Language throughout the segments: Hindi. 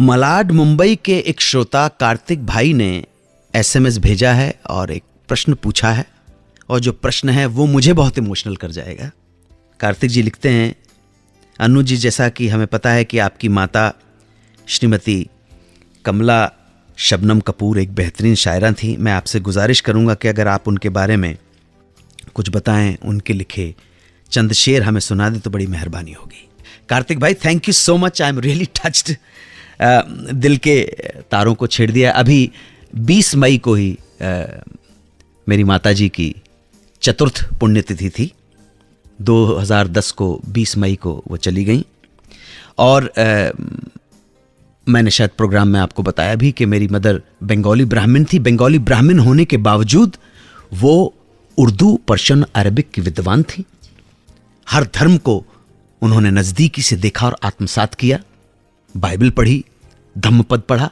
मलाड मुंबई के एक श्रोता कार्तिक भाई ने एसएमएस भेजा है और एक प्रश्न पूछा है, और जो प्रश्न है वो मुझे बहुत इमोशनल कर जाएगा। कार्तिक जी लिखते हैं, अनु जी, जैसा कि हमें पता है कि आपकी माता श्रीमती कमला शबनम कपूर एक बेहतरीन शायरा थी। मैं आपसे गुजारिश करूंगा कि अगर आप उनके बारे में कुछ बताएं, उनके लिखे चंद शेर हमें सुना दें तो बड़ी मेहरबानी होगी। कार्तिक भाई, thank you so much, I am really touched. दिल के तारों को छेड़ दिया। अभी 20 मई को ही मेरी माताजी की चतुर्थ पुण्यतिथि थी। 2010 को 20 मई को वो चली गई। और मैंने शायद प्रोग्राम में आपको बताया भी कि मेरी मदर बंगाली ब्राह्मण थी। बंगाली ब्राह्मण होने के बावजूद वो उर्दू, पर्शियन, अरबिक की विद्वान थी। हर धर्म को उन्होंने नज़दीकी से देखा और आत्मसात किया। बाइबल पढ़ी, धम्मपद पढ़ा,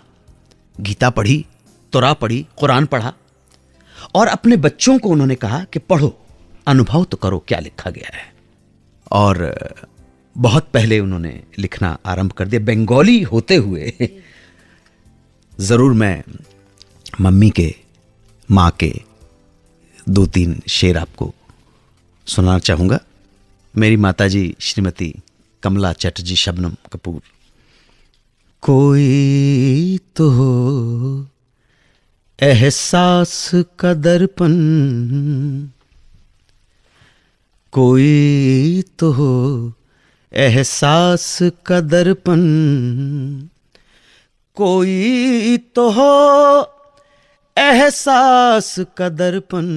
गीता पढ़ी, तोरा पढ़ी, कुरान पढ़ा, और अपने बच्चों को उन्होंने कहा कि पढ़ो, अनुभव तो करो क्या लिखा गया है। और बहुत पहले उन्होंने लिखना आरंभ कर दिया। बंगाली होते हुए ज़रूर मैं मम्मी के, माँ के 2-3 शेर आपको सुनाना चाहूँगा। मेरी माताजी श्रीमती कमला चटर्जी शबनम कपूर। कोई तो हो एहसास का दर्पण, कोई तो हो एहसास का दर्पण, कोई तो हो एहसास का दर्पण,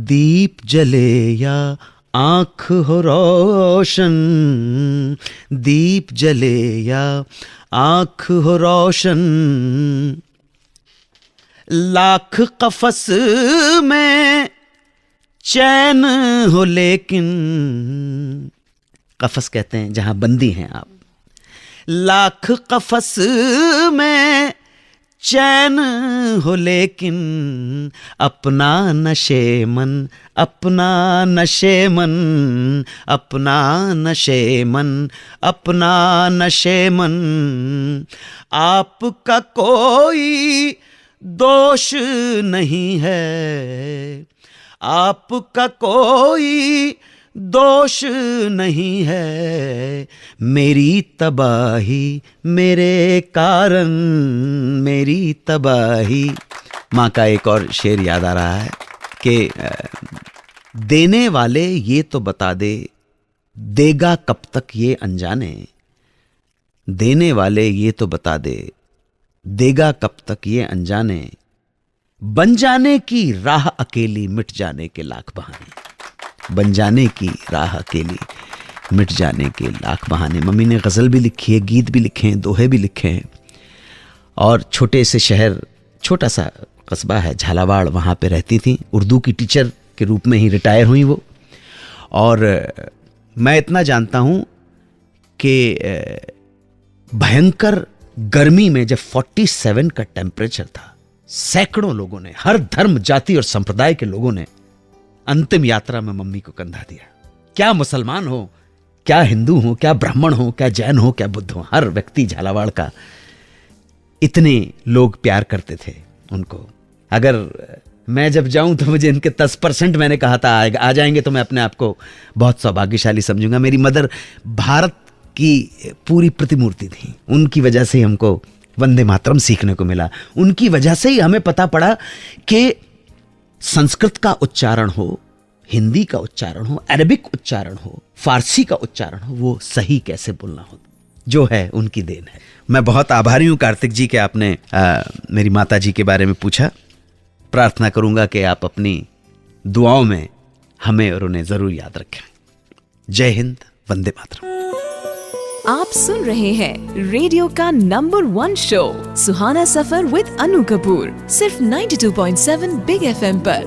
दीप जले या आँख हो रोशन, दीप जले या आँख हो रोशन, लाख कफस में चैन हो लेकिन, कफस कहते हैं जहां बंदी हैं आप, लाख कफस में चैन हो लेकिन, अपना नशे मन, अपना नशे मन, अपना नशे मन, अपना नशे मन, आपका कोई दोष नहीं है, आपका कोई दोष नहीं है, मेरी तबाही मेरे कारण, मेरी तबाही। माँ का एक और शेर याद आ रहा है कि देने वाले ये तो बता दे, देगा कब तक ये अनजाने, देने वाले ये तो बता दे, देगा कब तक ये अनजाने, बन जाने की राह अकेली, मिट जाने के लाख बहाने, बन जाने की राह अकेली, मिट जाने के लाख बहाने। मम्मी ने गज़ल भी लिखी है, गीत भी लिखे हैं, दोहे भी लिखे हैं। और छोटे से शहर, छोटा सा कस्बा है झालावाड़, वहाँ पे रहती थी। उर्दू की टीचर के रूप में ही रिटायर हुई वो। और मैं इतना जानता हूँ कि भयंकर गर्मी में जब 47 का टेम्परेचर था, सैकड़ों लोगों ने, हर धर्म, जाति और संप्रदाय के लोगों ने अंतिम यात्रा में मम्मी को कंधा दिया। क्या मुसलमान हो, क्या हिंदू हो, क्या ब्राह्मण हो, क्या जैन हो, क्या बुद्ध हो, हर व्यक्ति झालावाड़ का, इतने लोग प्यार करते थे उनको। अगर मैं जब जाऊं तो मुझे इनके 10% मैंने कहा था आ जाएंगे तो मैं अपने आप को बहुत सौभाग्यशाली समझूंगा। मेरी मदर भारत की पूरी प्रतिमूर्ति थी। उनकी वजह से हमको वंदे मातरम सीखने को मिला। उनकी वजह से ही हमें पता पड़ा कि संस्कृत का उच्चारण हो, हिंदी का उच्चारण हो, अरबिक उच्चारण हो, फारसी का उच्चारण हो, वो सही कैसे बोलना हो, जो है उनकी देन है। मैं बहुत आभारी हूं कार्तिक जी कि आपने मेरी माता जी के बारे में पूछा। प्रार्थना करूंगा कि आप अपनी दुआओं में हमें और उन्हें जरूर याद रखें। जय हिंद, वंदे मातरम। आप सुन रहे हैं रेडियो का number 1 show Suhana Safar with Anu Kapoor, सिर्फ 92.7 बिग FM पर।